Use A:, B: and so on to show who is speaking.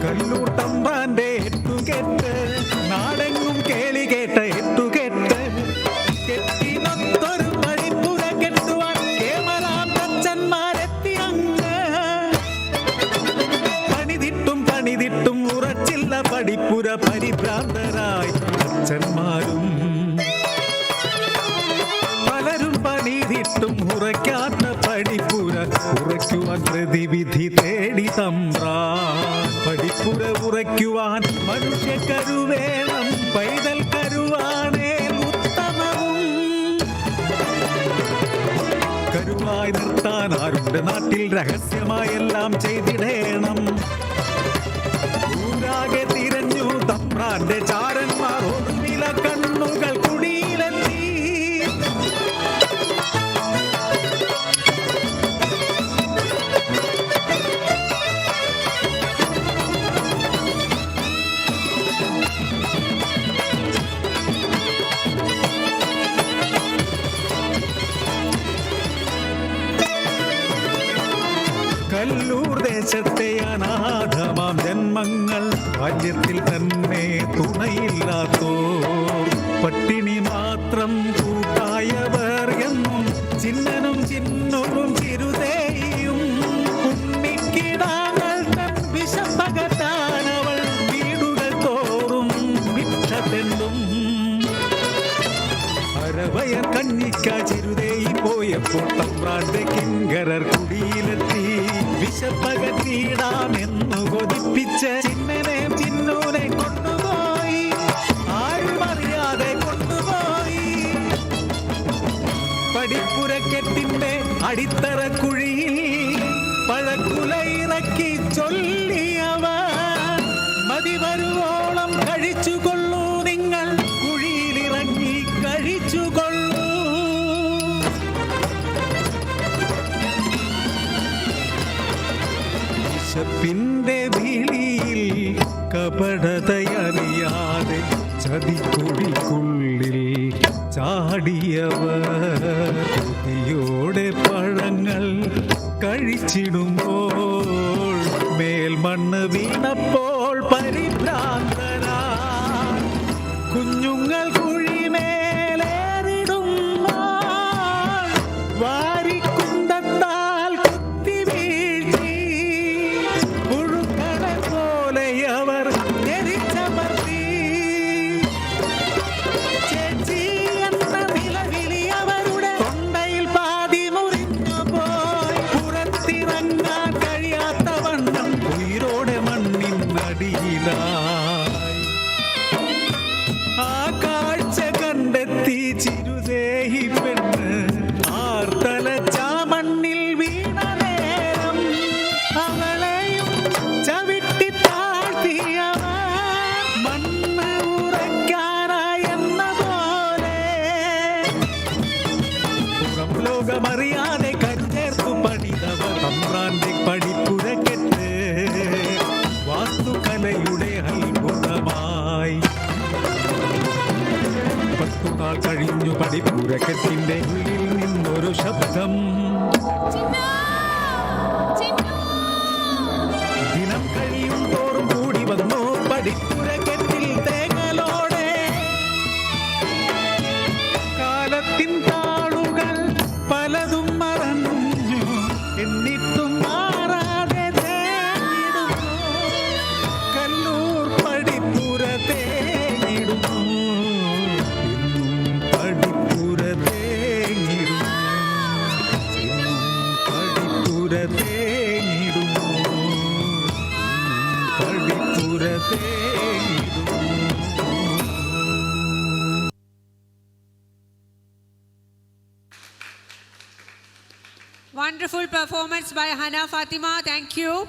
A: കല്ലൂർ തമ്പാന്റെ എട്ടുകെട്ട് നാടെങ്ങും കേളി കേട്ട എട്ടുകെട്ട് കെട്ടിനൊത്തൊരു പടിപ്പുര കെട്ടുവാൻ കേമരാം തച്ചന്മാരെത്തി അങ്ങ് പണിതിട്ടും ഉറച്ചില്ല പടിപ്പുര പരിഭ്രാന്തരായി അച്ഛന്മാരും പലരും പണിതിട്ടും ഉറയ്ക്കാത്ത പടിപ്പുര ഉറയ്ക്കുവാൻ പ്രതിവിധി തേടി തമ്പ്രാൻ പടിപ്പുര ഉറയ്ക്കുവാൻ മനുഷ്യക്കരുവേണം പൈതൽ കരുവാണേ ഉത്തമവും കരുവായി നിർത്താൻ ആരുടെ നാട്ടിൽ രഹസ്യമായെല്ലാം ചെയ്തിടേണം ൂരാകെ തിരഞ്ഞു തമ്പ്രാന്റെ ചാരന്മാർ ഒന്നില കണ്ണുകൾ കുടിയിലെത്തി കല്ലൂർ ദേശത്തെ അനാഥമാം ജന്മങ്ങൾ ബാല്യത്തിൽ തന്നെ തുണയില്ലാത്തോ പട്ടിണി മാത്രം കൂട്ടായവർ എന്നും ചിന്നനും ചിന്നവും ചിരുതേയും ഉണ്ണിക്കിടാങ്ങൾ തൻ വിഷപ്പകത്താനവൾ വീടുകൾ തോറും വിട്ടതെന്നും അരവയർ കഞ്ഞിക്ക ചിരുതേയി പോയപ്പോൾ തമ്പ്രാന്റെ കിങ്കരർ കുടിയിലെത്തി വിശപ്പകത്തിയിടാമെന്നു കൊതിപ്പിച്ച് ചിന്നൂനെ കൊണ്ടുപോയി ആരും അറിയാതെ കൊണ്ടുപോയി പടിപ്പുരക്കെട്ടിന്റെ അടിത്തറ കുഴിയിൽ പഴക്കുല ഇറക്കി ചൊല്ലിയവ മതി വരുവോളം കഴിച്ചുകൊള്ളൂ നിങ്ങൾ കുഴിയിലിറങ്ങി കഴിച്ചുകൊള്ളൂ വിശപ്പിന്റെ വിളിയിൽ കപടതയറിയാതെ ചതിക്കുഴിക്കുള്ളിൽ ചാടിയവർ കൊതിയോടെ പഴങ്ങൾ കഴിച്ചിടുമ്പോൾ മേൽമണ്ണ് വീണപ്പോൾ പരിഭ്രാന്തരാ കുഞ്ഞുങ്ങൾ കുഴിമേലേറിടുമ്പോൾ വാരിക്കുന്തത്താൽ കുത്തി വീഴ്ത്തി പുഴുക്കളെ പോലെ അവർ ഞെരിച്ചമർത്തി ചേച്ചി എന്ന നിലവിളി അവരുടെ തൊണ്ടയിൽ പാതി മുറിഞ്ഞു പോയി പുറത്തിറങ്ങാൻ കഴിയാത്ത വണ്ണം ഉയിരോടെ മണ്ണിനടിയിലായി ആ കാഴ്ച കണ്ടെത്തി ചിരുതേഹി പെണ്ണ് ആർത്തലച്ച മണ്ണിൽ വീണ നേരം അവളെയും ചവിട്ടി താഴ്ത്തിയവർ മണ്ണ് ഉറയ്ക്കാനായെന്ന പോലെ പുറം ലോകമറിയാതെ കരുതേർത്തു പണിതവർ തമ്പ്രാന്റെ പടിപ്പുരക്കെട്ട് വാസ്തുകലയുടെ അത്ഭുതമായി 10 നാൾ കഴിഞ്ഞു പടിപ്പുരക്കെട്ടിന്റെ ഉള്ളിൽ നിന്നൊരു ശബ്ദം ദിനം കഴിയും തോറും കൂടി വന്നു പടിപ്പുരക്കെട്ടിൽ തേങ്ങലോടെ കാലത്തിൻ താളുകൾ പലതും മറഞ്ഞു എന്നിട്ടും മാറാതെ തേങ്ങിടുന്നു Kallur പടിപ്പുര തേങ്ങിടുന്നു പടിപ്പുര തേങ്ങിടുന്നു പടിപ്പുര തേങ്ങിടുന്നു പടിപ്പുര തേങ്ങിടുന്നു.
B: Wonderful performance by Hana Fatima. Thank you.